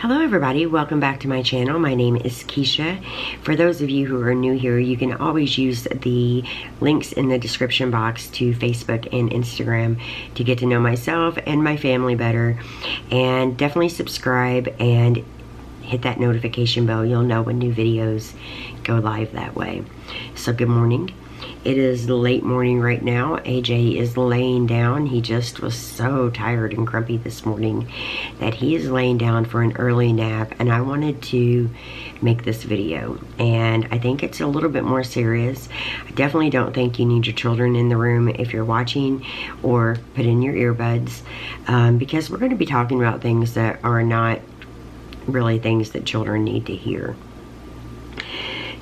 Hello everybody, welcome back to my channel. My name is Kisha. For those of you who are new here, you can always use the links in the description box to Facebook and Instagram to get to know myself and my family better. And definitely subscribe and hit that notification bell. You'll know when new videos go live that way. So good morning. It is late morning right now. AJ is laying down. He just was so tired and grumpy this morning that he is laying down for an early nap, and I wanted to make this video. And I think it's a little bit more serious. I definitely don't think you need your children in the room if you're watching, or put in your earbuds, because we're going to be talking about things that are not really things that children need to hear.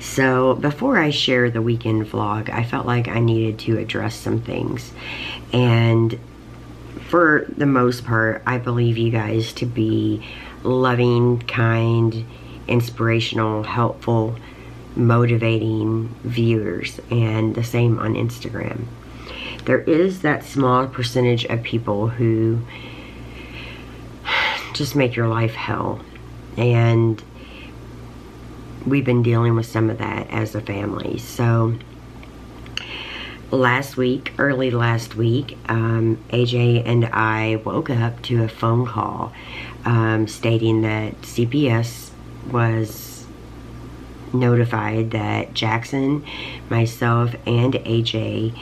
So before I share the weekend vlog, I felt like I needed to address some things. And for the most part, I believe you guys to be loving, kind, inspirational, helpful, motivating viewers, and the same on Instagram. There is that small percentage of people who just make your life hell. And we've been dealing with some of that as a family. So early last week, AJ and I woke up to a phone call stating that CPS was notified that Jackson, myself, and AJ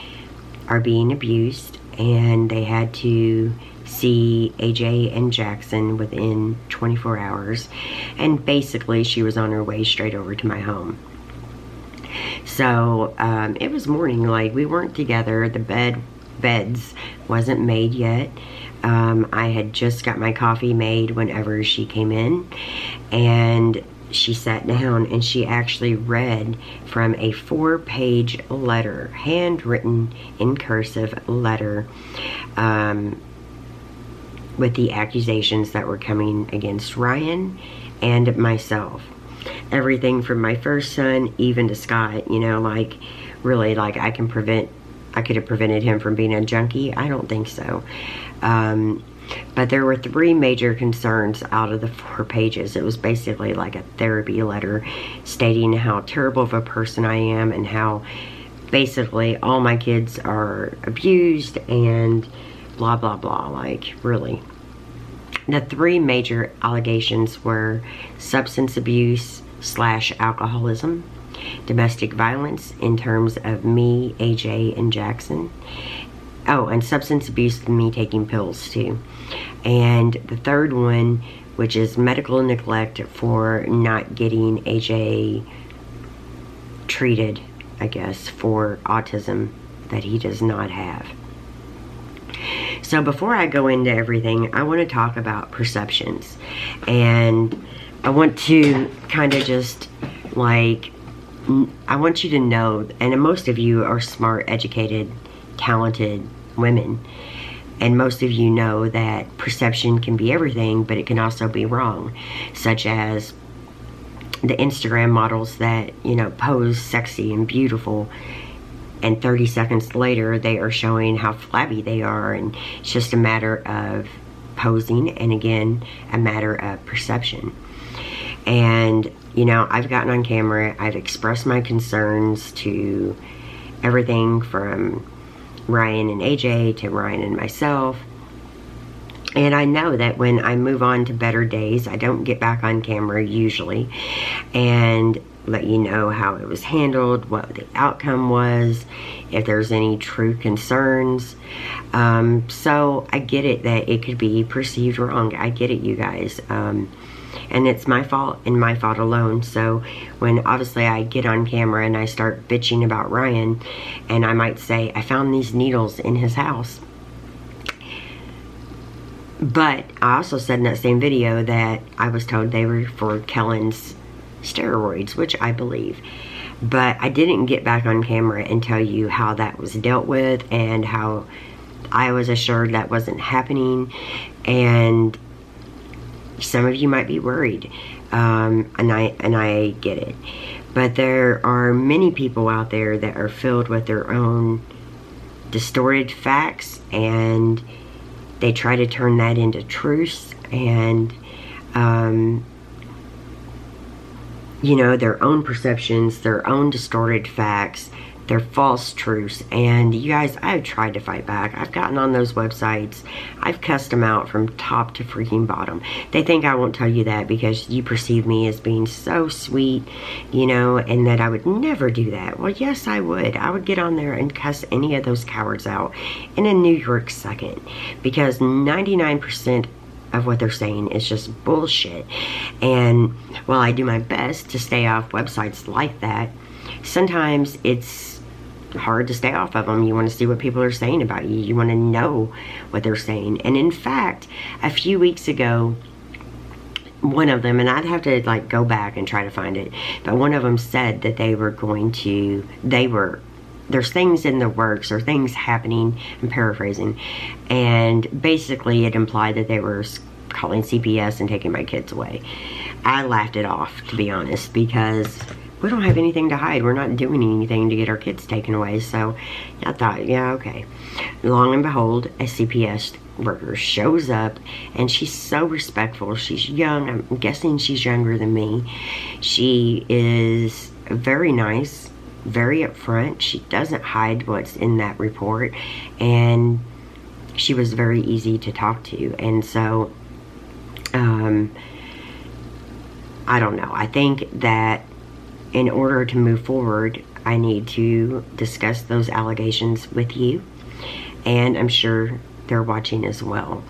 are being abused, and they had to see AJ and Jackson within 24 hours, and basically she was on her way straight over to my home. So it was morning, like we weren't together. The beds wasn't made yet. I had just got my coffee made whenever she came in, and she sat down and she actually read from a 4-page letter, handwritten in cursive letter, with the accusations that were coming against Ryan and myself. Everything from my first son even to Scott, you know, like really, like I could have prevented him from being a junkie. I don't think so. But there were 3 major concerns out of the 4 pages. It was basically like a therapy letter stating how terrible of a person I am and how basically all my kids are abused and blah blah blah. Like really, the 3 major allegations were substance abuse / alcoholism, domestic violence in terms of me, AJ, and Jackson. Oh, and substance abuse and me taking pills too. And the 3rd one, which is medical neglect for not getting AJ treated, I guess, for autism that he does not have. So before I go into everything, I want to talk about perceptions. And I want to kind of just like, I want you to know, and most of you are smart, educated, talented women, and most of you know that perception can be everything, but it can also be wrong, such as the Instagram models that, you know, pose sexy and beautiful, and 30 seconds later they are showing how flabby they are, and it's just a matter of posing, and again, a matter of perception. And you know, I've gotten on camera, I've expressed my concerns to everything from Ryan and AJ to Ryan and myself. And I know that when I move on to better days, I don't get back on camera usually and let you know how it was handled, what the outcome was, if there's any true concerns. So I get it that it could be perceived wrong. I get it, you guys. And it's my fault and my fault alone. So when obviously I get on camera and I start bitching about Ryan, and I might say, I found these needles in his house. But I also said in that same video that I was told they were for Kellen's steroids, which I believe. But I didn't get back on camera and tell you how that was dealt with and how I was assured that wasn't happening. And some of you might be worried, and I get it. But there are many people out there that are filled with their own distorted facts, and they try to turn that into truths. And you know, their own perceptions, their own distorted facts, their false truths. And you guys, I've tried to fight back. I've gotten on those websites. I've cussed them out from top to freaking bottom. They think I won't tell you that because you perceive me as being so sweet, you know, and that I would never do that. Well, yes, I would. I would get on there and cuss any of those cowards out in a New York second, because 99% of what they're saying is just bullshit. And while I do my best to stay off websites like that, sometimes it's hard to stay off of them. You want to see what people are saying about you. You want to know what they're saying. And in fact, a few weeks ago, one of them, and I'd have to like go back and try to find it, but one of them said that there's things in the works or things happening, I'm paraphrasing, and basically it implied that they were calling CPS and taking my kids away. I laughed it off, to be honest, because we don't have anything to hide. We're not doing anything to get our kids taken away. So I thought, yeah, okay. Long and behold, a CPS worker shows up, and she's so respectful. She's young. I'm guessing she's younger than me. She is very nice, very upfront. She doesn't hide what's in that report, and she was very easy to talk to. And so I don't know, I think that in order to move forward, I need to discuss those allegations with you, and I'm sure they're watching as well.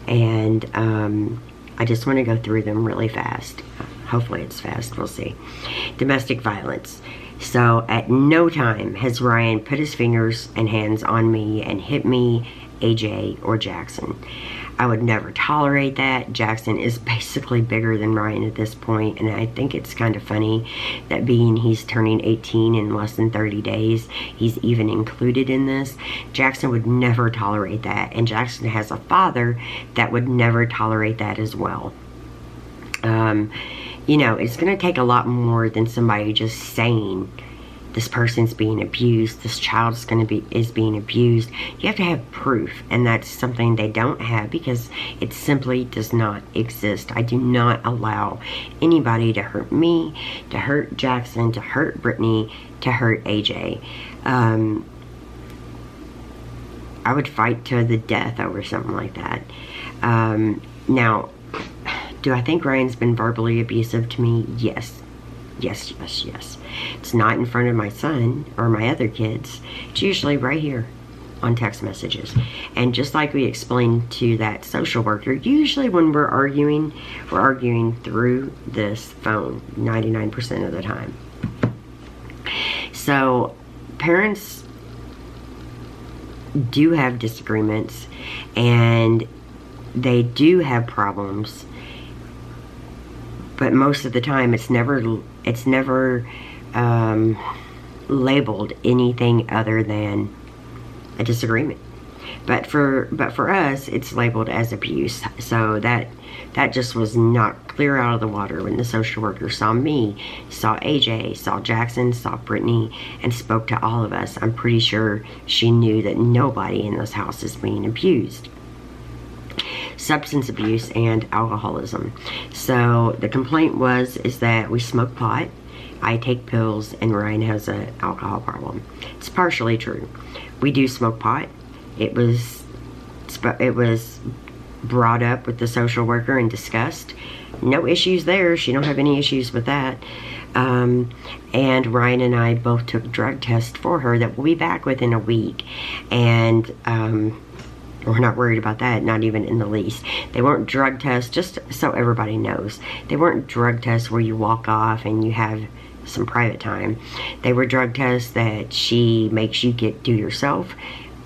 And I just want to go through them really fast. Hopefully it's fast, we'll see. Domestic violence. So at no time has Ryan put his fingers and hands on me and hit me, AJ, or Jackson. I would never tolerate that. Jackson is basically bigger than Ryan at this point, and I think it's kind of funny that being he's turning 18 in less than 30 days, he's even included in this. Jackson would never tolerate that, and Jackson has a father that would never tolerate that as well. You know, it's going to take a lot more than somebody just saying this person's being abused, this child is being abused. You have to have proof, and that's something they don't have because it simply does not exist. I do not allow anybody to hurt me, to hurt Jackson, to hurt Brittany, to hurt AJ. I would fight to the death over something like that. Now, do I think Ryan's been verbally abusive to me? Yes. Yes, yes, yes. It's not in front of my son or my other kids. It's usually right here on text messages. And just like we explained to that social worker, usually when we're arguing through this phone 99% of the time. So parents do have disagreements, and they do have problems, but most of the time it's never labeled anything other than a disagreement. But for us, it's labeled as abuse. So that just was knocked clear out of the water when the social worker saw me, saw AJ, saw Jackson, saw Brittany, and spoke to all of us. I'm pretty sure she knew that nobody in this house is being abused. Substance abuse and alcoholism. So the complaint is that we smoke pot, I take pills, and Ryan has an alcohol problem. It's partially true. We do smoke pot. It was brought up with the social worker and discussed. No issues there. She don't have any issues with that. And Ryan and I both took drug tests for her that we'll be back within a week. And we're not worried about that, not even in the least. They weren't drug tests, just so everybody knows. They weren't drug tests where you walk off and you have some private time. They were drug tests that she makes you do yourself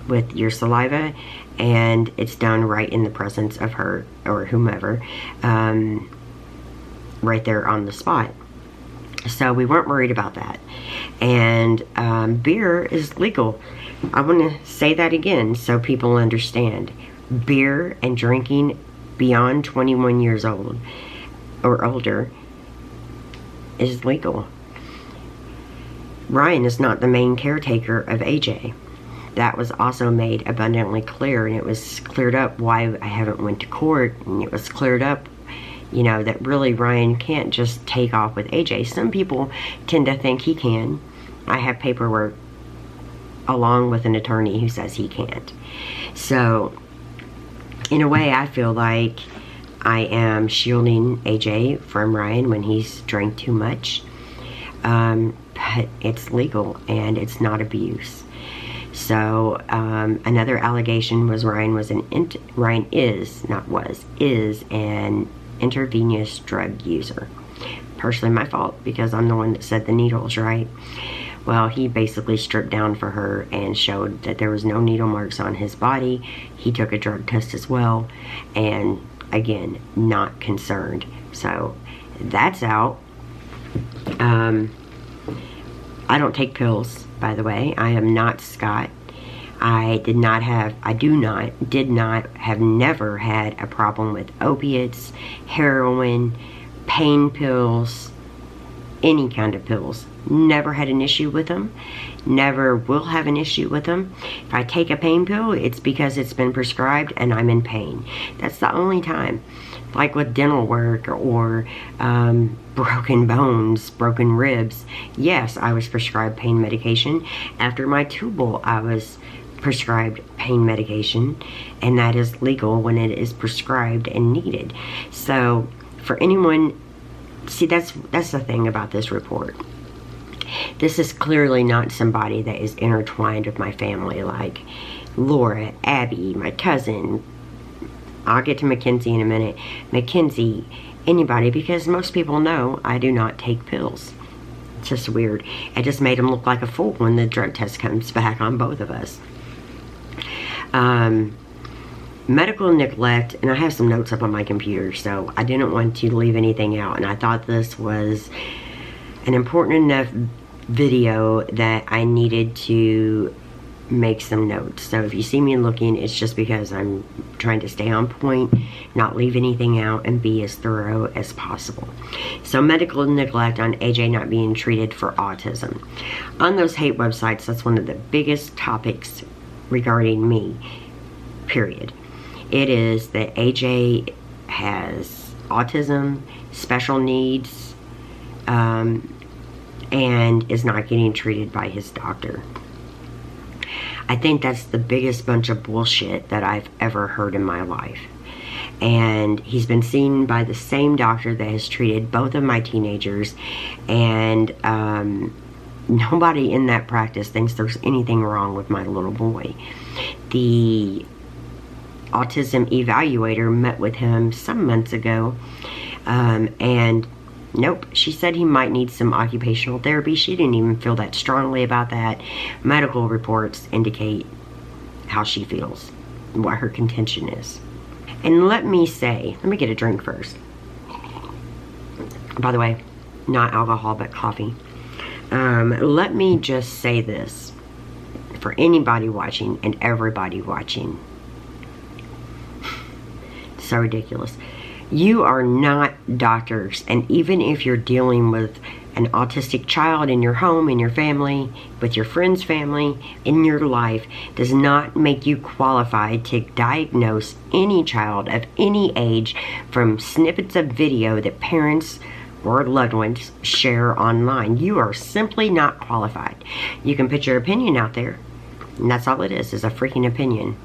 with your saliva, and it's done right in the presence of her or whomever, right there on the spot. So we weren't worried about that. And beer is legal. I want to say that again so people understand. Beer and drinking beyond 21 years old or older is legal. Ryan is not the main caretaker of AJ. That was also made abundantly clear, and it was cleared up why I haven't went to court, and it was cleared up, you know, that really Ryan can't just take off with AJ. Some people tend to think he can. I have paperwork along with an attorney who says he can't. So, in a way, I feel like I am shielding AJ from Ryan when he's drank too much. But it's legal and it's not abuse. So, another allegation was Ryan is an intravenous drug user. Partially my fault because I'm the one that said the needles, right? Well, he basically stripped down for her and showed that there was no needle marks on his body. He took a drug test as well, and again, not concerned. So that's out. I don't take pills, by the way. I am not Scott. I have never had a problem with opiates, heroin, pain pills, any kind of pills. Never had an issue with them. Never will have an issue with them. If I take a pain pill, it's because it's been prescribed and I'm in pain. That's the only time. Like with dental work or broken bones, broken ribs. Yes, I was prescribed pain medication. After my tubal, I was prescribed pain medication, and that is legal when it is prescribed and needed. So for anyone, see, that's the thing about this report. This is clearly not somebody that is intertwined with my family, like Laura, Abby, my cousin. I'll get to Mackenzie in a minute. Mackenzie, anybody, because most people know I do not take pills. It's just weird. It just made him look like a fool when the drug test comes back on both of us. Medical neglect, and I have some notes up on my computer, so I didn't want to leave anything out, and I thought this was an important enough video that I needed to make some notes. So if you see me looking, it's just because I'm trying to stay on point, not leave anything out, and be as thorough as possible. So medical neglect on AJ not being treated for autism. On those hate websites, that's one of the biggest topics regarding me, period. It is that AJ has autism, special needs, and is not getting treated by his doctor. I think that's the biggest bunch of bullshit that I've ever heard in my life. And he's been seen by the same doctor that has treated both of my teenagers, and nobody in that practice thinks there's anything wrong with my little boy. The autism evaluator met with him some months ago, and nope, she said he might need some occupational therapy. She didn't even feel that strongly about that. Medical reports indicate how she feels, what her contention is. And let me get a drink first. By the way, not alcohol, but coffee. Let me just say this for anybody watching and everybody watching. So ridiculous. You are not doctors, and even if you're dealing with an autistic child in your home, in your family, with your friend's family, in your life, does not make you qualified to diagnose any child of any age from snippets of video that parents or loved ones share online. You are simply not qualified. You can put your opinion out there, and that's all it is a freaking opinion.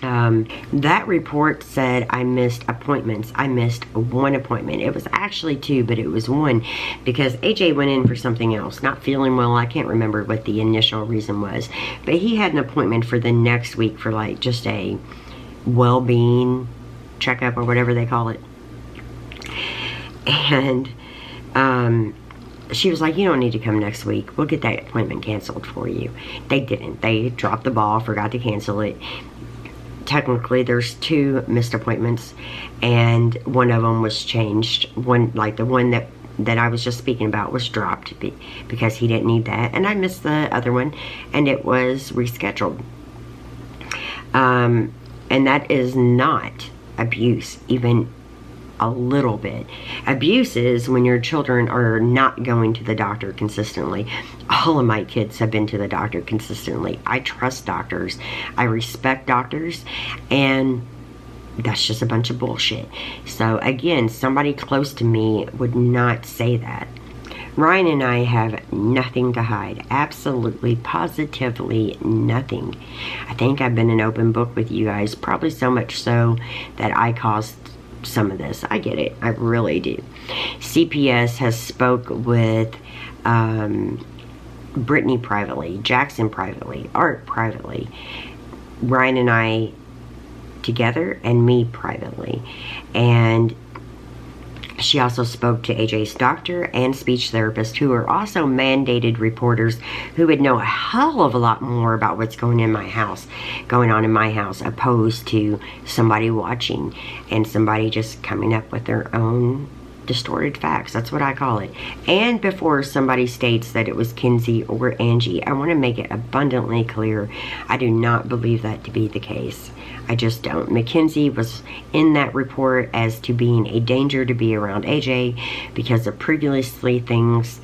That report said I missed appointments. I missed one appointment. It was actually two, but it was one because AJ went in for something else. Not feeling well. I can't remember what the initial reason was. But he had an appointment for the next week for like just a well-being checkup or whatever they call it. And she was like, you don't need to come next week. We'll get that appointment canceled for you. They didn't. They dropped the ball, forgot to cancel it. Technically there's two missed appointments, and one of them was changed. One, like the one that I was just speaking about, was dropped because he didn't need that, and I missed the other one, and it was rescheduled. And that is not abuse, even a little bit. Abuse is when your children are not going to the doctor consistently. All of my kids have been to the doctor consistently. I trust doctors. I respect doctors. And that's just a bunch of bullshit. So again, somebody close to me would not say that. Ryan and I have nothing to hide. Absolutely, positively nothing. I think I've been an open book with you guys, probably so much so that I caused some of this. I get it. I really do. CPS has spoke with Brittany privately, Jackson privately, Art privately, Ryan and I together, and me privately. And she also spoke to AJ's doctor and speech therapist, who are also mandated reporters who would know a hell of a lot more about what's going on in my house, opposed to somebody watching and somebody just coming up with their own distorted facts. That's what I call it. And before somebody states that it was Kinsey or Angie, I want to make it abundantly clear, I do not believe that to be the case. I just don't. Mackenzie was in that report as to being a danger to be around AJ because of previously things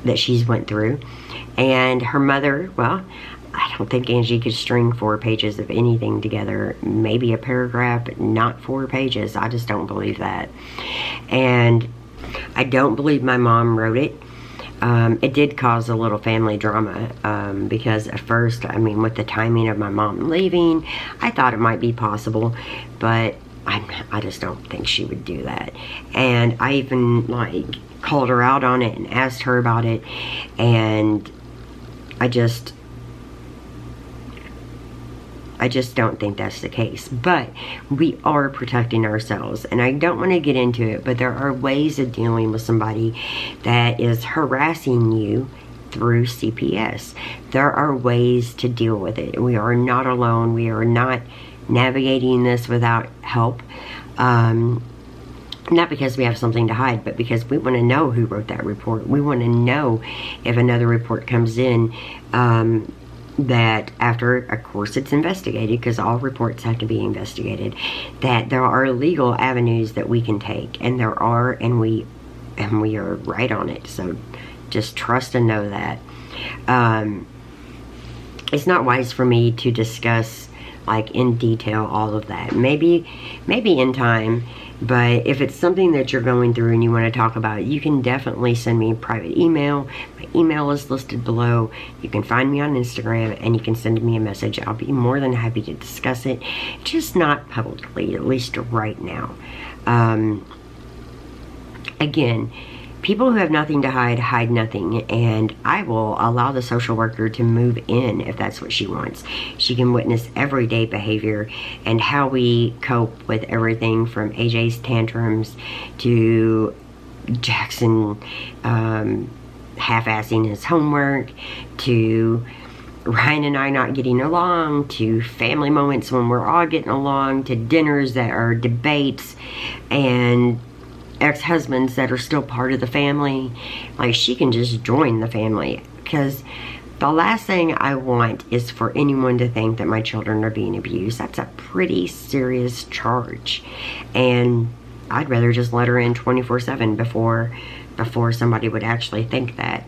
that she's went through. And her mother, well, I don't think Angie could string 4 pages of anything together. Maybe a paragraph, but not 4 pages. I just don't believe that. And I don't believe my mom wrote it. It did cause a little family drama because at first, I mean, with the timing of my mom leaving, I thought it might be possible, but I just don't think she would do that. And I even like called her out on it and asked her about it, and I just don't think that's the case. But we are protecting ourselves, and I don't want to get into it, but there are ways of dealing with somebody that is harassing you through CPS. There are ways to deal with it. We are not alone. We are not navigating this without help. Not because we have something to hide, but because we want to know who wrote that report. We want to know if another report comes in, that after, of course, it's investigated, because all reports have to be investigated, that there are legal avenues that we can take, and there are, and we are right on it. So just trust and know that. It's not wise for me to discuss like in detail all of that. Maybe in time. But if it's something that you're going through and you want to talk about it, you can definitely send me a private email. My email is listed below. You can find me on Instagram and you can send me a message. I'll be more than happy to discuss it, just not publicly, at least right now. Again, people who have nothing to hide, hide nothing, and I will allow the social worker to move in if that's what she wants. She can witness everyday behavior and how we cope with everything from AJ's tantrums to Jackson half-assing his homework, to Ryan and I not getting along, to family moments when we're all getting along, to dinners that are debates, and ex-husbands that are still part of the family. Like, she can just join the family, because the last thing I want is for anyone to think that my children are being abused. That's a pretty serious charge, and I'd rather just let her in 24/7 before somebody would actually think that.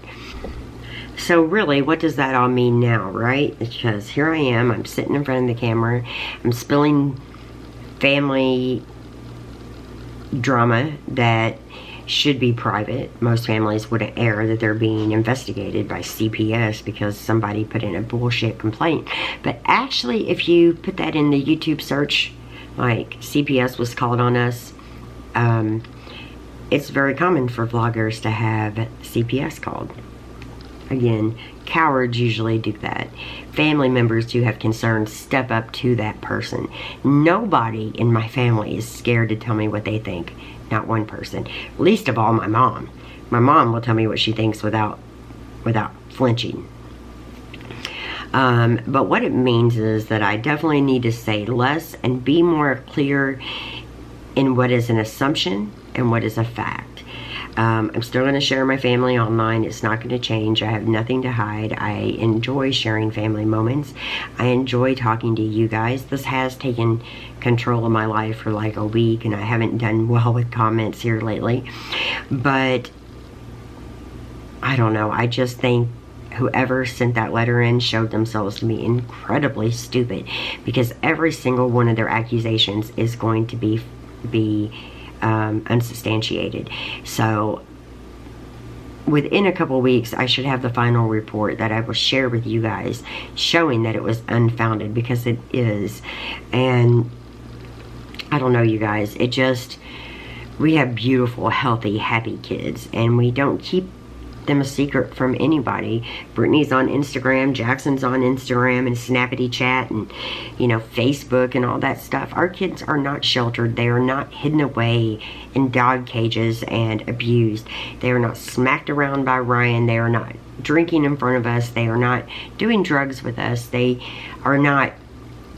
So really, what does that all mean now, right? Because here I am, I'm sitting in front of the camera, I'm spilling family drama that should be private. Most families wouldn't air that they're being investigated by CPS because somebody put in a bullshit complaint. But actually, if you put that in the YouTube search, like CPS was called on us, it's very common for vloggers to have CPS called. Again, cowards usually do that. Family members who have concerns step up to that person. Nobody in my family is scared to tell me what they think. Not one person. Least of all my mom. My mom will tell me what she thinks without flinching. But what it means is that I definitely need to say less and be more clear in what is an assumption and what is a fact. I'm still going to share my family online. It's not going to change. I have nothing to hide. I enjoy sharing family moments. I enjoy talking to you guys. This has taken control of my life for like a week, and I haven't done well with comments here lately. But I don't know. I just think whoever sent that letter in showed themselves to be incredibly stupid, because every single one of their accusations is going to be unsubstantiated. So within a couple weeks, I should have the final report that I will share with you guys, showing that it was unfounded, because it is. And I don't know, you guys, it just, we have beautiful, healthy, happy kids, and we don't keep them a secret from anybody. Brittany's on Instagram, Jackson's on Instagram and Snappity Chat and, you know, Facebook and all that stuff. Our kids are not sheltered. They are not hidden away in dog cages and abused. They are not smacked around by Ryan. They are not drinking in front of us. They are not doing drugs with us. They are not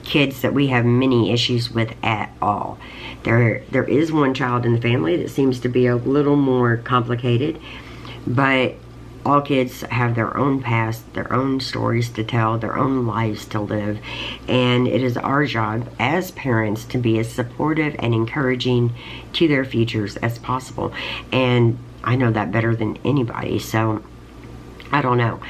kids that we have many issues with at all. There is one child in the family that seems to be a little more complicated, but all kids have their own past, their own stories to tell, their own lives to live, and it is our job as parents to be as supportive and encouraging to their futures as possible. And I know that better than anybody, so I don't know.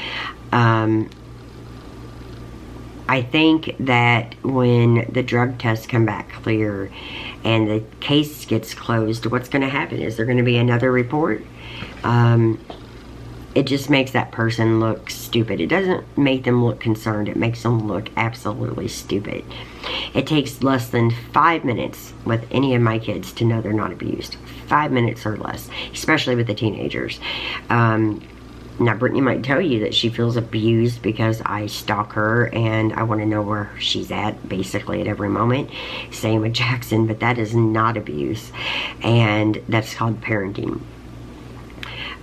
I think that when the drug tests come back clear and the case gets closed, what's going to happen? Is there going to be another report? It just makes that person look stupid. It doesn't make them look concerned. It makes them look absolutely stupid. It takes less than 5 minutes with any of my kids to know they're not abused. 5 minutes or less, especially with the teenagers. Now, Brittany might tell you that she feels abused because I stalk her and I want to know where she's at, basically, at every moment. Same with Jackson, but that is not abuse. And that's called parenting.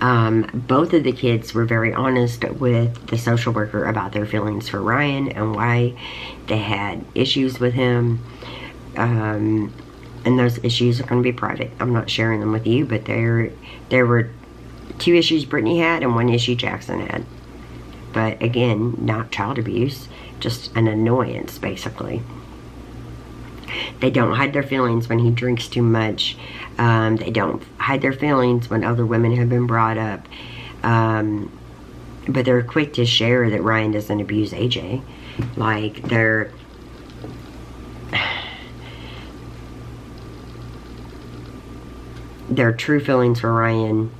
Both of the kids were very honest with the social worker about their feelings for Ryan and why they had issues with him. And those issues are going to be private. I'm not sharing them with you, but there were 2 issues Brittany had and 1 issue Jackson had. But again, not child abuse, just an annoyance, basically. They don't hide their feelings when he drinks too much. They don't hide their feelings when other women have been brought up. But they're quick to share that Ryan doesn't abuse AJ. Like, their true feelings for Ryan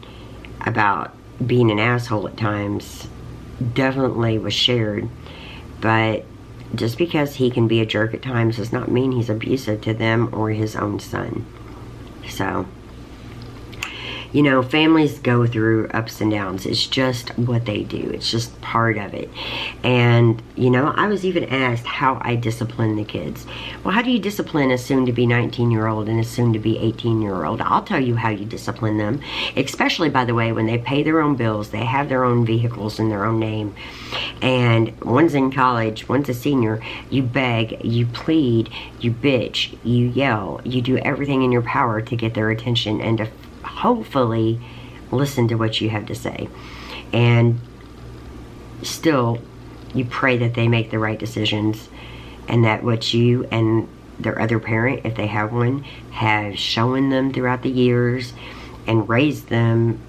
about being an asshole at times definitely was shared. But just because he can be a jerk at times does not mean he's abusive to them or his own son. So, you know, families go through ups and downs. It's just what they do. It's just part of it. And, you know, I was even asked how I discipline the kids. Well, how do you discipline a soon-to-be 19-year-old and a soon-to-be 18-year-old? I'll tell you how you discipline them. Especially, by the way, when they pay their own bills, they have their own vehicles in their own name. And one's in college, one's a senior. You beg, you plead, you bitch, you yell. You do everything in your power to get their attention and to hopefully listen to what you have to say. And still, you pray that they make the right decisions and that what you and their other parent, if they have one, have shown them throughout the years and raised them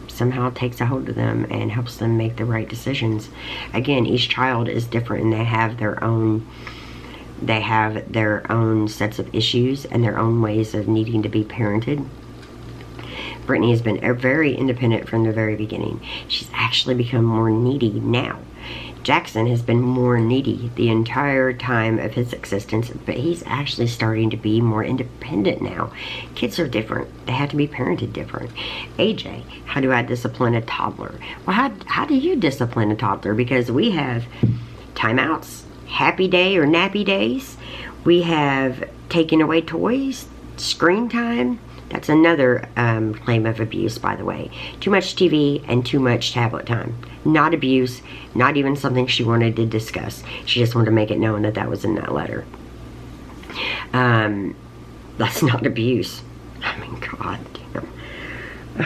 somehow takes a hold of them and helps them make the right decisions. Again, each child is different and they have their own sets of issues and their own ways of needing to be parented. Brittany has been very independent from the very beginning. She's actually become more needy now. Jackson has been more needy the entire time of his existence, but he's actually starting to be more independent now. Kids are different. They have to be parented different. AJ, how do I discipline a toddler? Well, how do you discipline a toddler? Because we have timeouts, happy day or nappy days. We have taken away toys, screen time. That's another claim of abuse, by the way. Too much TV and too much tablet time. Not abuse, not even something she wanted to discuss. She just wanted to make it known that that was in that letter. That's not abuse. I mean, God damn.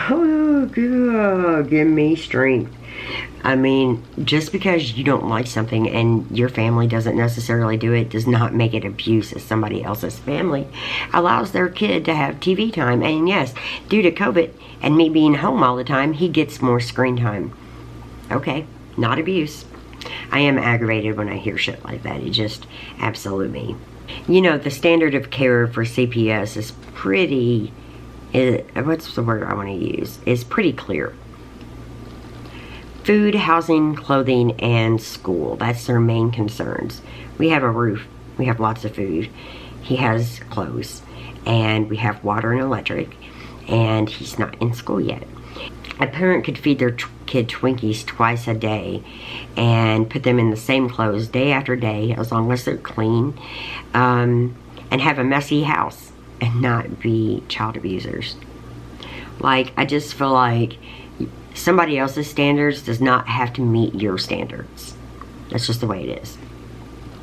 Oh, God, give me strength. I mean, just because you don't like something and your family doesn't necessarily do it does not make it abuse if somebody else's family allows their kid to have TV time. And yes, due to COVID and me being home all the time, he gets more screen time. Okay, not abuse. I am aggravated when I hear shit like that. It just absolute me. You know, the standard of care for CPS is pretty, what's the word I want to use? Is pretty clear. Food, housing, clothing, and school. That's their main concerns. We have a roof. We have lots of food. He has clothes. And we have water and electric. And he's not in school yet. A parent could feed their kid Twinkies twice a day and put them in the same clothes day after day, as long as they're clean, and have a messy house and not be child abusers. Like, I just feel like somebody else's standards does not have to meet your standards. That's just the way it is.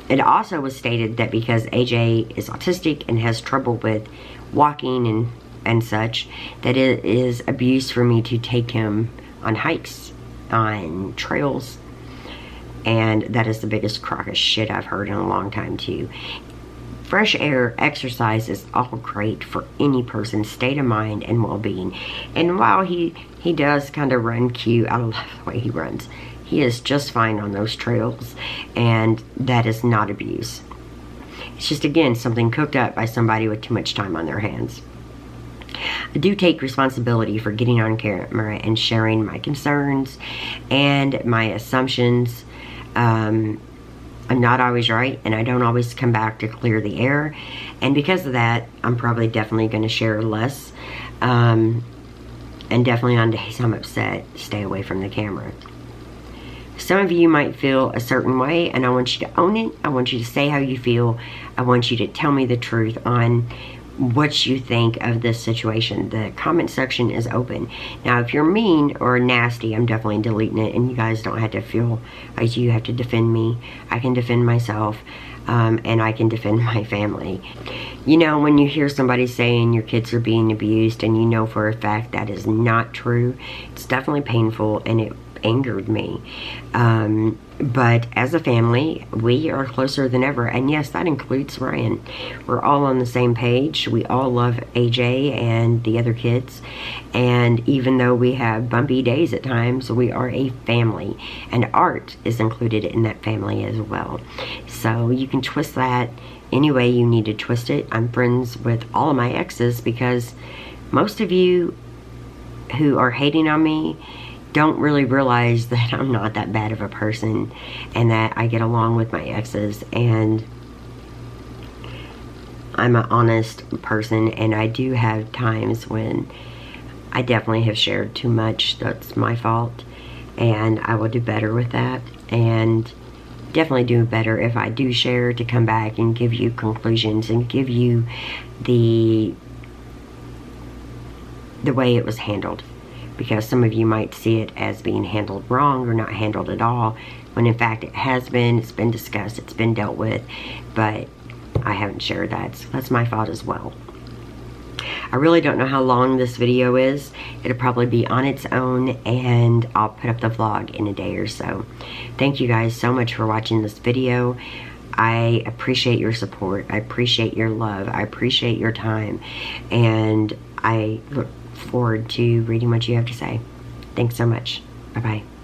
It also was stated that because AJ is autistic and has trouble with walking and such, that it is abuse for me to take him on hikes, on trails, and that is the biggest crock of shit I've heard in a long time too. Fresh air, exercise is all great for any person's state of mind and well-being. And while he does kind of run cute, I love the way he runs. He is just fine on those trails, and that is not abuse. It's just, again, something cooked up by somebody with too much time on their hands. I do take responsibility for getting on camera and sharing my concerns and my assumptions. I'm not always right, and I don't always come back to clear the air. And because of that, I'm probably definitely going to share less. And definitely on days I'm upset, stay away from the camera. Some of you might feel a certain way, and I want you to own it. I want you to say how you feel. I want you to tell me the truth on what you think of this situation. The comment section is open. Now, if you're mean or nasty, I'm definitely deleting it, and you guys don't have to feel like you have to defend me. I can defend myself, and I can defend my family. You know, when you hear somebody saying your kids are being abused and you know for a fact that is not true, it's definitely painful, and it angered me. But as a family, we are closer than ever, and yes, that includes Ryan. We're all on the same page. We all love AJ and the other kids, and even though we have bumpy days at times, we are a family, and art is included in that family as well. So you can twist that any way you need to twist it. I'm friends with all of my exes because most of you who are hating on me don't really realize that I'm not that bad of a person, and that I get along with my exes, and I'm an honest person, and I do have times when I definitely have shared too much. That's my fault, and I will do better with that, and definitely do better if I do share, to come back and give you conclusions and give you the way it was handled. Because some of you might see it as being handled wrong or not handled at all, when in fact it has been. It's been discussed, it's been dealt with, but I haven't shared that, so that's my fault as well. I really don't know how long this video is. It'll probably be on its own, and I'll put up the vlog in a day or so. Thank you guys so much for watching this video. I appreciate your support. I appreciate your love. I appreciate your time, and I look forward to reading what you have to say. Thanks so much. Bye-bye.